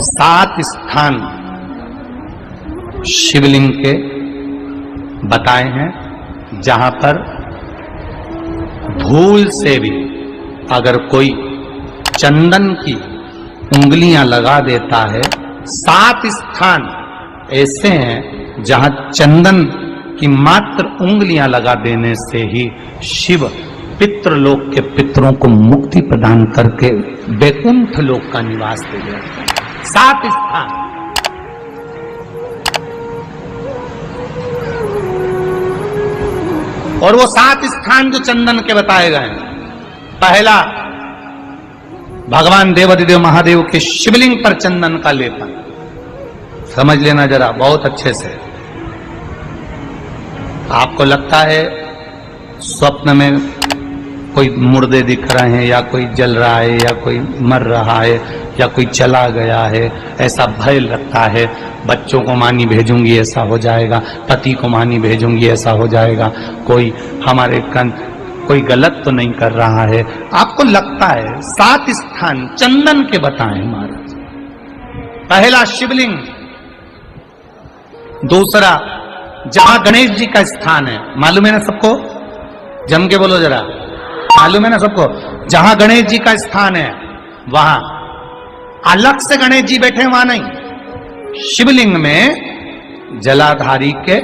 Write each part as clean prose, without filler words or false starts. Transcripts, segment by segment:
7 स्थान शिवलिंग के बताए हैं, जहां पर भूल से भी अगर कोई चंदन की उंगलियां लगा देता है, 7 स्थान ऐसे हैं जहां चंदन की मात्र उंगलियां लगा देने से ही शिव पितृलोक के पितरों को मुक्ति प्रदान करके वैकुंठ लोक का निवास दे देते हैं। 7 स्थान। और वो 7 स्थान जो चंदन के बताए गए हैं, पहला भगवान देवाधिदेव महादेव के शिवलिंग पर चंदन का लेपन। समझ लेना जरा बहुत अच्छे से। आपको लगता है स्वप्न में कोई मुर्दे दिख रहे हैं, या कोई जल रहा है, या कोई मर रहा है, या कोई चला गया है, ऐसा भय लगता है। बच्चों को मानी भेजूंगी ऐसा हो जाएगा, पति को मानी भेजूंगी ऐसा हो जाएगा, कोई हमारे कोई गलत तो नहीं कर रहा है, आपको लगता है। 7 स्थान चंदन के बताएं महाराज। पहला शिवलिंग, दूसरा जहां गणेश जी का स्थान है, मालूम है ना सबको, जम के बोलो जरा, मालूम है ना सबको, जहां गणेश जी का स्थान है वहां अलग से गणेश जी बैठे, वहां नहीं। शिवलिंग में जलाधारी के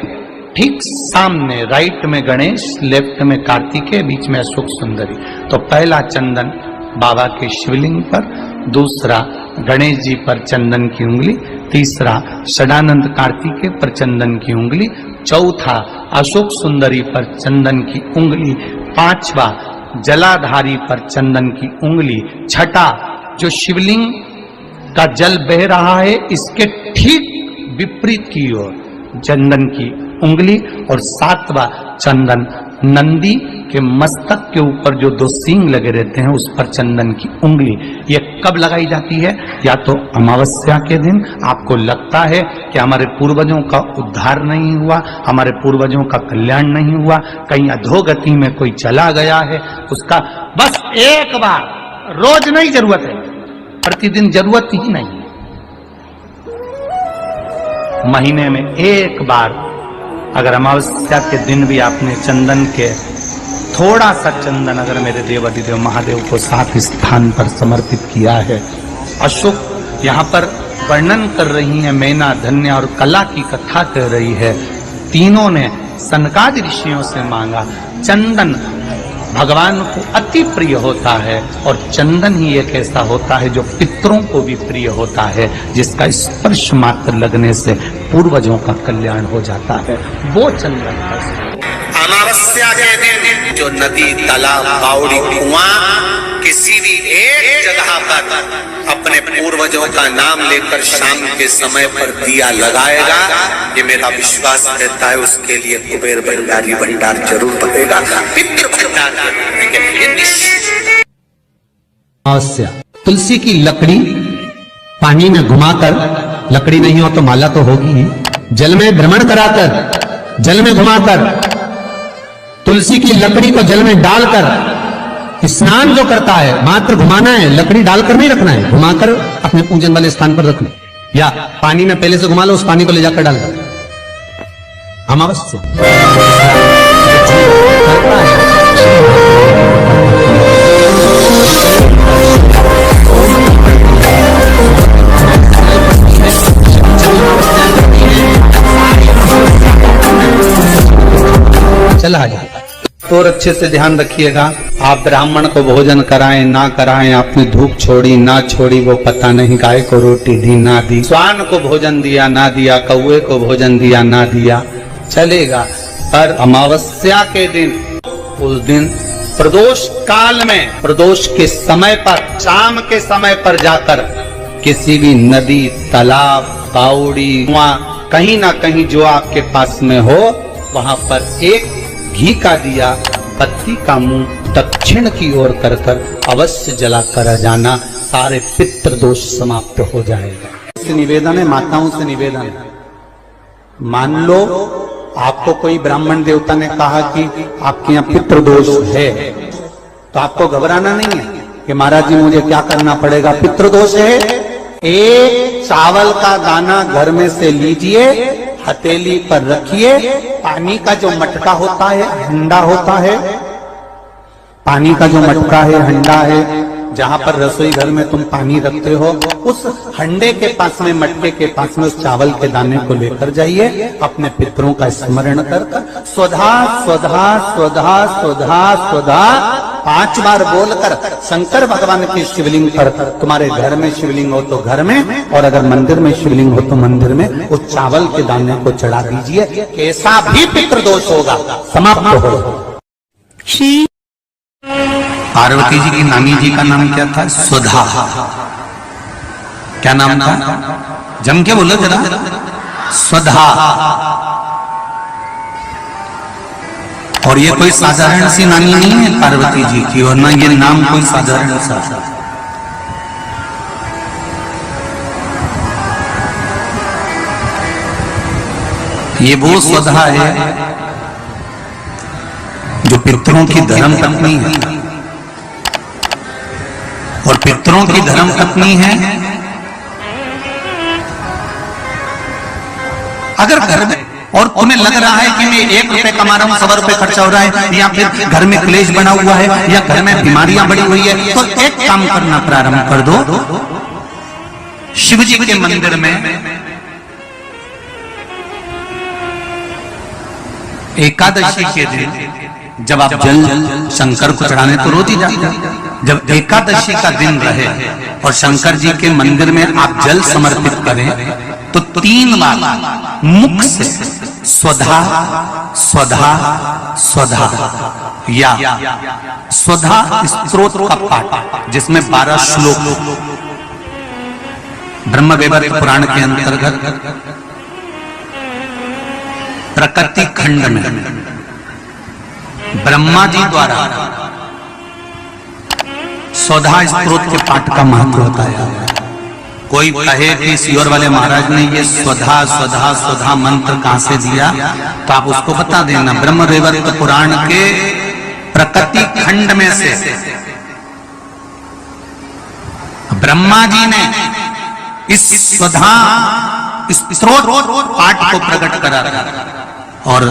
ठीक सामने राइट में गणेश, लेफ्ट में कार्तिकेय, बीच में अशोक सुंदरी। तो पहला चंदन बाबा के शिवलिंग पर, दूसरा गणेश जी पर चंदन की उंगली, तीसरा षडानंद कार्तिकेय पर चंदन की उंगली, चौथा अशोक सुंदरी पर चंदन की उंगली, पांचवा जलाधारी पर चंदन की उंगली, छठा जो शिवलिंग का जल बह रहा है इसके ठीक विपरीत की ओर चंदन की उंगली, और 7वां चंदन नंदी के मस्तक के ऊपर जो 2 सींग लगे रहते हैं उस पर चंदन की उंगली। ये कब लगाई जाती है? या तो अमावस्या के दिन। आपको लगता है कि हमारे पूर्वजों का उद्धार नहीं हुआ, हमारे पूर्वजों का कल्याण नहीं हुआ, कहीं अधोगति में कोई चला गया है, उसका बस एक बार, रोज नहीं जरूरत है, प्रतिदिन जरूरत ही नहीं, महीने में एक बार अगर अमावस्या के दिन भी आपने चंदन के थोड़ा सा चंदन अगर मेरे देवाधिदेव महादेव को 7 स्थान पर समर्पित किया है। अशोक यहाँ पर वर्णन कर रही है, मैना, धन्य और कला की कथा कह रही है। तीनों ने सनकादि ऋषियों से मांगा। चंदन भगवान को अति प्रिय होता है, और चंदन ही एक ऐसा होता है जो पितरों को भी प्रिय होता है, जिसका स्पर्श मात्र लगने से पूर्वजों का कल्याण हो जाता है, वो चंदन है। अमावस्या के दिन जो नदी, तालाब, बावड़ी, कुआं किसी भी एक जगह पर अपने पूर्वजों का नाम लेकर शाम के समय पर दिया लगाएगा, ये मेरा विश्वास रहता है, उसके लिए कुबेर भंडारी भंडार जरूर बनेगा, पितृ भंडार। अमावस्या, तुलसी की लकड़ी पानी में घुमाकर, लकड़ी नहीं हो तो माला तो होगी ही, जल में भ्रमण कराकर, जल में घुमाकर, तुलसी की लकड़ी को जल में डालकर स्नान जो करता है, मात्र घुमाना है, लकड़ी डालकर नहीं रखना है, घुमाकर अपने पूजन वाले स्थान पर रखना, या पानी में पहले से घुमा लो, उस पानी को ले जाकर डाल दो। अमावस्या चला जाए। और अच्छे से ध्यान रखिएगा, आप ब्राह्मण को भोजन कराएं ना कराएं, आपने धूप छोड़ी ना छोड़ी वो पता नहीं, गाय को रोटी दी ना दी, स्वान को भोजन दिया ना दिया, कौवे को भोजन दिया ना दिया, चलेगा। पर अमावस्या के दिन, उस दिन प्रदोष काल में, प्रदोष के समय पर, शाम के समय पर जाकर किसी भी नदी, तालाब, बावड़ी, कुआं, कहीं ना कहीं जो आपके पास में हो, वहां पर एक घी का दिया, बत्ती का मुंह दक्षिण की ओर कर अवश्य जला कर जाना, सारे पितृ दोष समाप्त हो जाएगा। से निवेदन है, माताओं से निवेदन है, मान लो आपको कोई ब्राह्मण देवता ने कहा कि आपके यहाँ पितृ दोष है, तो आपको घबराना नहीं है कि महाराज जी मुझे क्या करना पड़ेगा, पितृ दोष है, एक चावल का दाना घर में से लीजिए, हथेली पर रखिए, पानी का जो मटका होता है, हंडा होता है, पानी का जो मटका है, हंडा है, जहां पर रसोई घर में तुम पानी रखते हो, उस हंडे के पास में, मटके के पास में उस चावल के दाने को लेकर जाइए, अपने पितरों का स्मरण कर स्वधा स्वधा स्वधा स्वधा स्वधा 5 बार बोलकर शंकर भगवान के शिवलिंग पर, तुम्हारे घर में शिवलिंग हो तो घर में, और अगर मंदिर में शिवलिंग हो तो मंदिर में, उस चावल के दाने को चढ़ा दीजिए। कैसा भी पितृदोष होगा समाप्त हो। श्री पार्वती जी की नानी जी का नाम क्या था? सुधा। क्या नाम था? जम के बोलो जरा। सुधा। और ये कोई साधारण सी नानी नहीं है पार्वती जी की, वरना ये नाम कोई साधारण सा। ये वो सुधा है जो पितरों की धर्म पत्नी है, और पितरों की धर्म पत्नी है। अगर घर में, और तुम्हें लग रहा है कि मैं 1 रुपए कमा रहा हूं, 100 रुपए खर्चा हो रहा है, या फिर घर में क्लेश बना हुआ है, या घर में बीमारियां बढ़ी हुई है, तो एक काम करना प्रारंभ कर दो। शिव जी के मंदिर में एकादशी के दिन जब आप जल शंकर को चढ़ाने तो रोज ही जाते हैं, जब एकादशी का दिन रहे और शंकर जी के मंदिर में आप जल समर्पित करें, तो 3 बार मुख से स्वधा स्वधा स्वधा या स्वधा स्तोत्र का पाठ, जिसमें 12 श्लोक ब्रह्मवैवर्त पुराण के अंतर्गत प्रकृति खंड में ब्रह्मा जी द्वारा स्वधा स्तोत्र के पाठ का महत्व बताया। कोई कहे कि सियोर वाले महाराज ने ये स्वधा स्वधा स्वधा मंत्र कहां से दिया, तो आप उसको बता देना। ब्रह्मवैवर्त पुराण के प्रकृति खंड में से ब्रह्मा जी ने इस स्वधा स्तोत्र पाठ को प्रकट करा और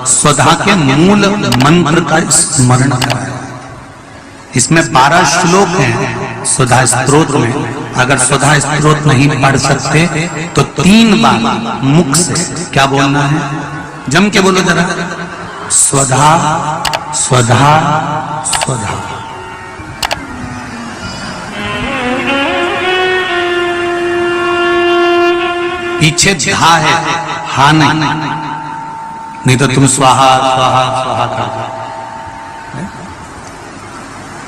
स्वधा के मूल मंत्र का स्मरण कराया। इसमें 12 श्लोक हैं स्वधा स्तोत्र में। अगर स्वधा स्तोत्र नहीं पढ़ सकते तो 3 बार मुख से क्या बोलना है? जम के बोलो जरा। स्वधा स्वधा स्वधा। पीछे धा है, हा नहीं तो तुम स्वाहा स्वाहा स्वाहा का।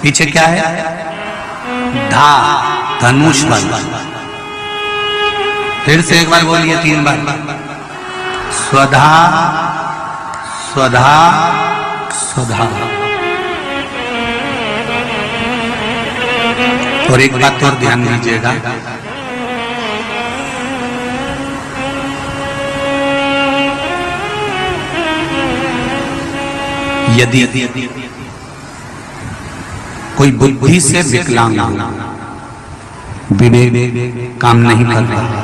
पीछे क्या है? धा, धनुष बल। फिर से एक बार बोलिए 3 बार। स्वधा स्वधा स्वधा। और एक बात और ध्यान दीजिएगा, यदि कोई बुद्धि से विकलांग विवेक काम नहीं कर रहा,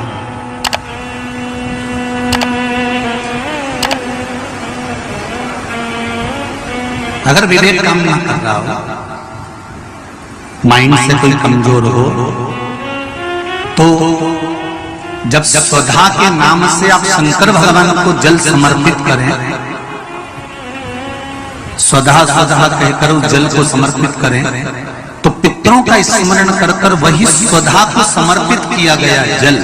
अगर विवेक काम नहीं कर रहा हो, माइंड से कोई कमजोर हो, तो जब स्वधा के नाम से आप शंकर भगवान को जल समर्पित करें, स्वधा स्वधा कहकर उस जल को समर्पित करें, तो पितरों का स्मरण कर कर वही स्वधा को समर्पित किया गया जल,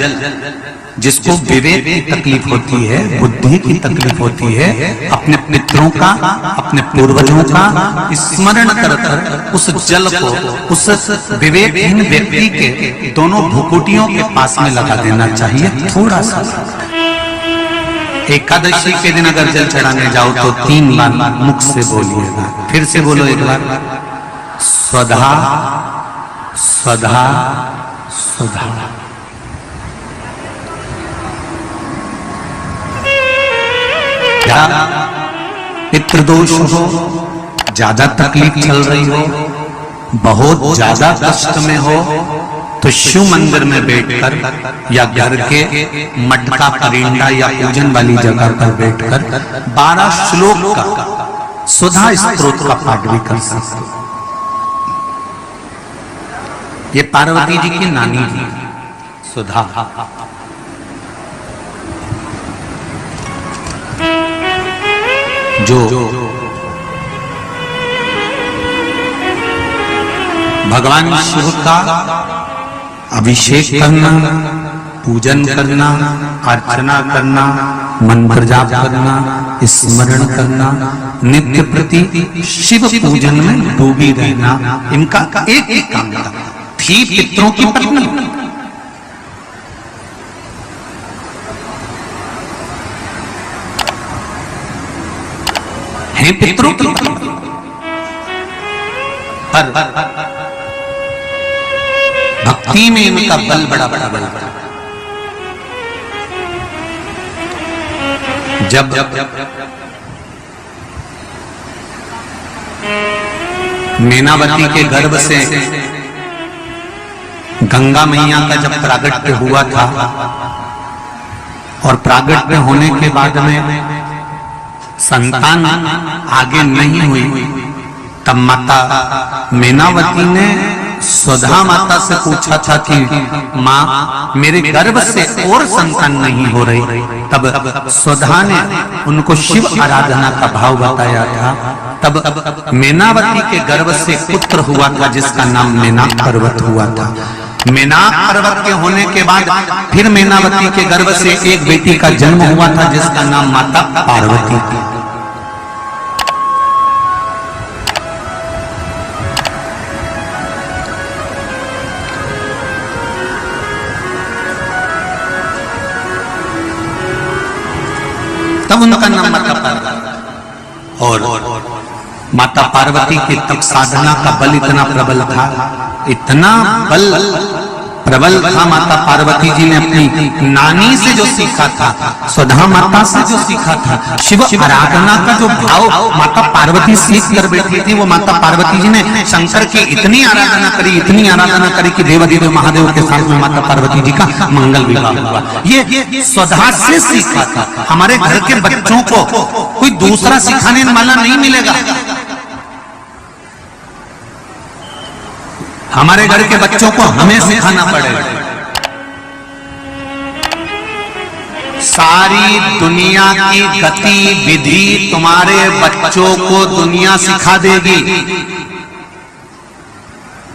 जिसको विवेक की तकलीफ होती है, बुद्धि की तकलीफ होती है, अपने पितरों का, अपने पूर्वजों का स्मरण कर कर उस जल को उस विवेकहीन व्यक्ति के दोनों भुकुटियों के पास में लगा देना चाहिए। थोड़ा सा एकादशी के दिन अगर जल चढ़ाने जाओ तो 3 बार मुख से बोलिएगा। फिर से बोलो एक बार। स्वधा स्वधा स्वधा। क्या पितृदोष हो, ज्यादा तकलीफ चल रही हो, बहुत ज्यादा कष्ट में हो, तो शिव मंदिर में बैठकर या घर के मटका परिंदा या पूजन वाली जगह पर बैठकर 12 श्लोक का सुधा स्तोत्र का पाठ भी कर सकते हो। ये पार्वती जी की नानी जी सुधा, जो भगवान शिव का अभिषेक करना, पूजन करना, अर्चना करना, मंत्र जाप करना, स्मरण करना, नित्य प्रति शिव पूजन में डूबी रहना, इनका एक ही काम था। थी पितरों की पत्नी, है पितरों की पत्नी, पर भक्ति में इनका बल बड़ा बड़ा बल बड़ा। जब मीनावती के गर्भ से गंगा मैया का जब प्रागट्य हुआ था और प्रागट्य होने के बाद में संतान आगे नहीं हुई, तब माता मीनावती ने सुधा माता से पूछा था कि माँ मेरे गर्भ से और संतान नहीं हो रही। तब सुधा ने उनको शिव आराधना का भाव बताया था। तब मीनावती के गर्भ से पुत्र हुआ था जिसका नाम मेनाक पर्वत हुआ था। मेनाक पर्वत के होने के बाद फिर मीनावती के गर्भ से एक बेटी का जन्म हुआ था जिसका नाम माता पार्वती थी। तब उनका नाम माता पार्वती। और माता पार्वती की तब साधना का बल इतना प्रबल था, इतना बल प्रबल था। माता पार्वती जी ने अपनी नानी से जो सीखा था, सुधा माता से जो सीखा था, शिव आराधना का जो भाव माता पार्वती सीख कर बैठी थी, वो माता पार्वती जी ने शंकर की इतनी आराधना करी, इतनी आराधना करी कि देवादिदेव महादेव के साथ में माता पार्वती जी का मंगल विवाह हुआ। ये सुधा से सीखा था। हमारे घर के बच्चों को कोई दूसरा सिखाने वाला नहीं मिलेगा। हमारे घर के बच्चों को हमें सिखाना पड़ेगा। सारी दुनिया की गतिविधि तुम्हारे बच्चों को दुनिया सिखा देगी,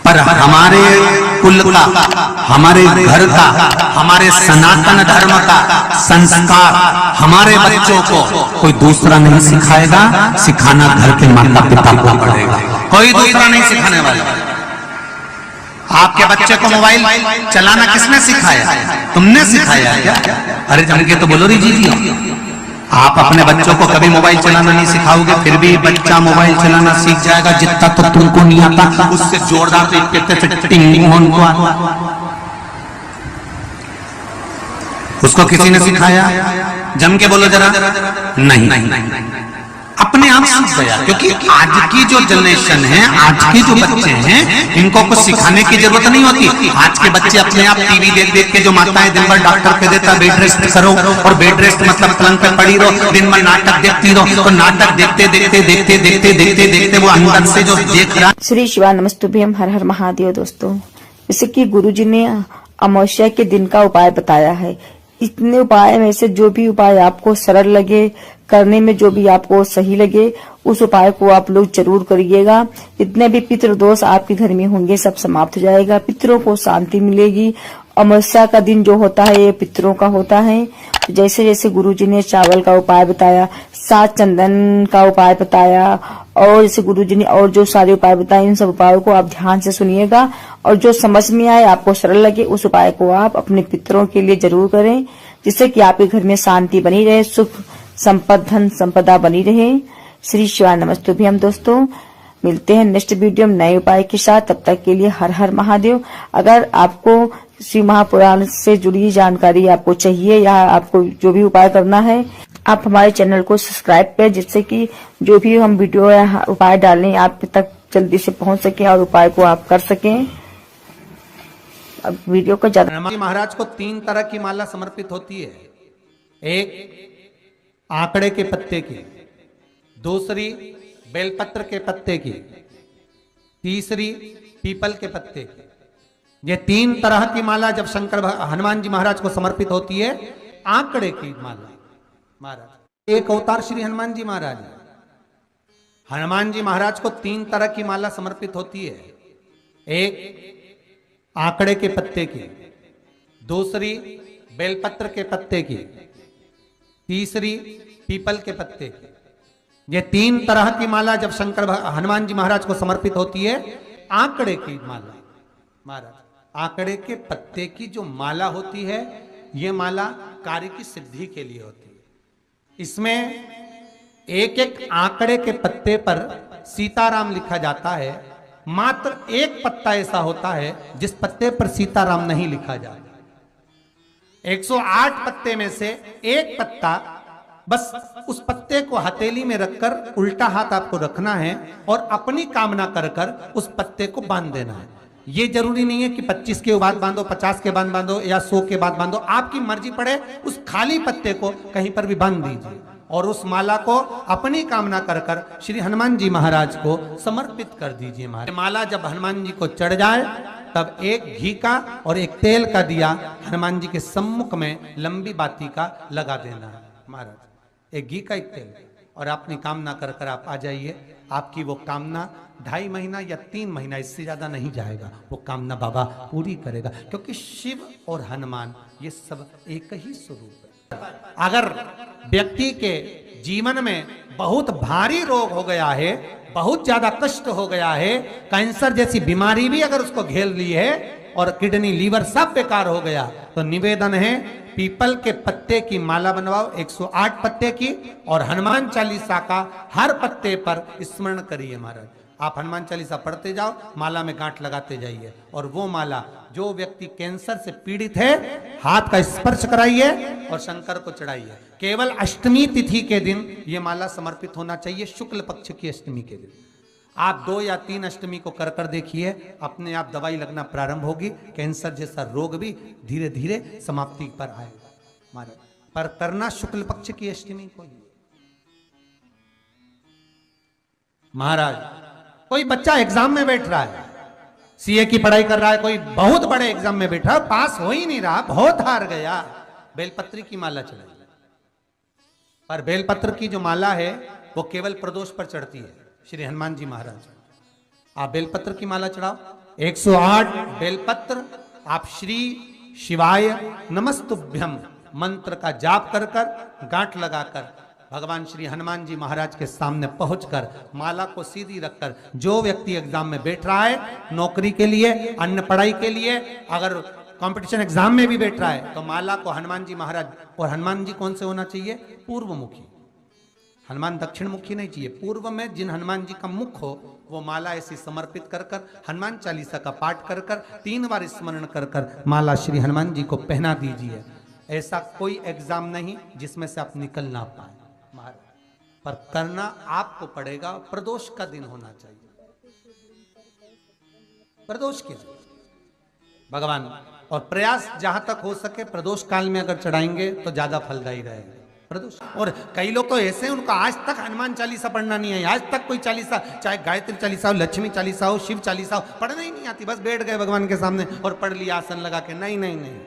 पर हमारे कुल का, हमारे घर का, हमारे सनातन धर्म का संस्कार हमारे बच्चों को कोई दूसरा नहीं सिखाएगा। सिखाना घर के माता पिता को पड़ेगा, कोई दूसरा नहीं सिखाने वाला। आपके बच्चे को मोबाइल चलाना किसने सिखाया? तुमने सिखाया क्या? अरे जम के तो बोलो रे जी। आप अपने बच्चों को कभी मोबाइल चलाना नहीं सिखाओगे, फिर भी बच्चा मोबाइल चलाना सीख जाएगा। जितना तो तुमको नहीं आता उससे जोरदार उसको किसी ने सिखाया? जम के बोलो जरा। नहीं, अपने आप सीख गया। क्योंकि आज की जो जनरेशन है, आज के जो बच्चे हैं, इनको कुछ सिखाने की जरूरत नहीं होती। आज के बच्चे अपने आप टीवी देख देख के, जो माताएं दिन भर डॉक्टर पे देता बेड रेस्ट करो, और बेड रेस्ट मतलब पलंग पे पड़ी रहो, दिन भर नाटक देखती रहो, तो नाटक देखते देखते देखते देखते देखते देखते वो अंदर से जो देख रहा। श्री शिवानमस्तुभ्यम, हर हर महादेव। दोस्तों, जैसे कि गुरुजी ने अमावस्या के दिन का उपाय बताया है, इतने उपाय में से जो भी उपाय आपको सरल लगे, करने में जो भी आपको सही लगे, उस उपाय को आप लोग जरूर करिएगा। जितने भी पितृ दोष आपके घर में होंगे सब समाप्त हो जाएगा, पितरों को शांति मिलेगी। अमावस्या का दिन जो होता है ये पितरों का होता है। तो जैसे जैसे गुरुजी ने चावल का उपाय बताया, 7 चंदन का उपाय बताया, और जैसे गुरुजी ने और जो सारे उपाय बताए, इन सब उपायों को आप ध्यान से सुनिएगा, और जो समझ में आए, आपको सरल लगे, उस उपाय को आप अपने पितरों के लिए जरूर करें, जिससे कि आपके घर में शांति बनी रहे, सुख संपद धन संपदा बनी रहे। श्री शिवानमस्तुभ्यम। दोस्तों, मिलते हैं नेक्स्ट वीडियो में नए उपाय के साथ। तब तक के लिए हर हर महादेव। अगर आपको श्री महापुराण से जुड़ी जानकारी आपको चाहिए, या आपको जो भी उपाय करना है, आप हमारे चैनल को सब्सक्राइब करें, जिससे कि जो भी हम वीडियो या उपाय डालें आप तक जल्दी से पहुंच सके और उपाय को आप कर सकें। अब वीडियो को ज्यादा हनुमान जी महाराज को 3 तरह की माला समर्पित होती है। एक आंकड़े के पत्ते की, दूसरी बेलपत्र के पत्ते की, तीसरी पीपल के पत्ते की। ये 3 तरह की माला जब हनुमान जी महाराज को समर्पित होती है। आंकड़े की माला महाराज एक अवतार श्री हनुमान जी महाराज है। हनुमान जी महाराज को 3 तरह की माला समर्पित होती है। एक आंकड़े के पत्ते की, दूसरी बेलपत्र के पत्ते की, तीसरी पीपल के पत्ते की। ये 3 तरह की माला जब हनुमान जी महाराज को समर्पित होती है। आंकड़े की माला महाराज, आंकड़े के पत्ते की जो माला होती है, ये माला कार्य की सिद्धि के लिए होती है। इसमें एक एक आंकड़े के पत्ते पर सीताराम लिखा जाता है। मात्र एक पत्ता ऐसा होता है जिस पत्ते पर सीताराम नहीं लिखा जाता। 108 पत्ते में से एक पत्ता, बस उस पत्ते को हथेली में रखकर उल्टा हाथ आपको रखना है और अपनी कामना कर कर उस पत्ते को बांध देना है। ये जरूरी नहीं है कि 25 के बाद बांधो, 50 के बाद बांधो या 100 के बाद बांधो, आपकी मर्जी पड़े। उस खाली पत्ते को कहीं पर भी बांध दीजिए और उस माला को अपनी कामना कर कर श्री हनुमान जी महाराज को समर्पित कर दीजिए। माला जब हनुमान जी को चढ़ जाए तब एक घी का और एक तेल का दिया हनुमान जी के सम्मुख में लंबी बाती का लगा देना है महाराज। एक घी का, एक तेल, और अपनी कामना कर कर आप आ जाइए। आपकी वो कामना 2.5 महीना या 3 महीना, इससे ज्यादा नहीं जाएगा, वो कामना बाबा पूरी करेगा। क्योंकि शिव और हनुमान ये सब एक ही स्वरूप है। अगर व्यक्ति के जीवन में बहुत भारी रोग हो गया है, बहुत ज्यादा कष्ट हो गया है, कैंसर जैसी बीमारी भी अगर उसको घेर ली है और किडनी लीवर सब बेकार हो गया, तो निवेदन है पीपल के पत्ते की माला बनवाओ 108 पत्ते की, और हनुमान चालीसा का हर पत्ते पर स्मरण करिए महाराज। आप हनुमान चालीसा पढ़ते जाओ, माला में गांठ लगाते जाइए, और वो माला जो व्यक्ति कैंसर से पीड़ित है हाथ का स्पर्श कराइए और शंकर को चढ़ाइए। केवल अष्टमी तिथि के दिन ये माला समर्पित होना चाहिए, शुक्ल पक्ष की अष्टमी के दिन। आप 2 या 3 अष्टमी को कर कर देखिए, अपने आप दवाई लगना प्रारंभ होगी। कैंसर जैसा रोग भी धीरे धीरे समाप्ति पर आएगा महाराज। पर करना शुक्ल पक्ष की अष्टमी को ही महाराज। कोई बच्चा एग्जाम में बैठ रहा है, सीए की पढ़ाई कर रहा है, कोई बहुत बड़े एग्जाम में बैठा, पास हो ही नहीं रहा, बहुत हार गया, बेलपत्री की माला चढ़ाई। पर बेलपत्र की जो माला है वो केवल प्रदोष पर चढ़ती है श्री हनुमान जी महाराज। आप बेलपत्र की माला चढ़ाओ, 108 बेलपत्र आप श्री शिवाय नमस्तुभ्यम मंत्र का जाप कर कर गांठ लगाकर भगवान श्री हनुमान जी महाराज के सामने पहुंचकर माला को सीधी रखकर, जो व्यक्ति एग्जाम में बैठ रहा है, नौकरी के लिए, अन्य पढ़ाई के लिए, अगर कंपटीशन एग्जाम में भी बैठ रहा है, तो माला को हनुमान जी महाराज, और हनुमान जी कौन से होना चाहिए? पूर्वमुखी। हनुमान दक्षिण मुखी नहीं चाहिए, पूर्व में जिन हनुमान जी का मुख हो वो माला ऐसी समर्पित कर कर हनुमान चालीसा का पाठ कर कर 3 बार स्मरण कर कर माला श्री हनुमान जी को पहना दीजिए। ऐसा कोई एग्जाम नहीं जिसमें से आप निकल ना पाए महाराज, पर करना आपको पड़ेगा। प्रदोष का दिन होना चाहिए, प्रदोष के दिन भगवान, और प्रयास जहां तक हो सके प्रदोष काल में अगर चढ़ाएंगे तो ज्यादा फलदायी रहेगा प्रदोष। और कई लोग तो ऐसे हैं, उनको आज तक हनुमान चालीसा पढ़ना नहीं है, आज तक कोई चालीसा, चाहे गायत्री चालीसा हो, लक्ष्मी चालीसा हो, शिव चालीसा हो, पढ़ना ही नहीं आती, बस बैठ गए भगवान के सामने और पढ़ लिया आसन लगा के। नहीं नहीं नहीं,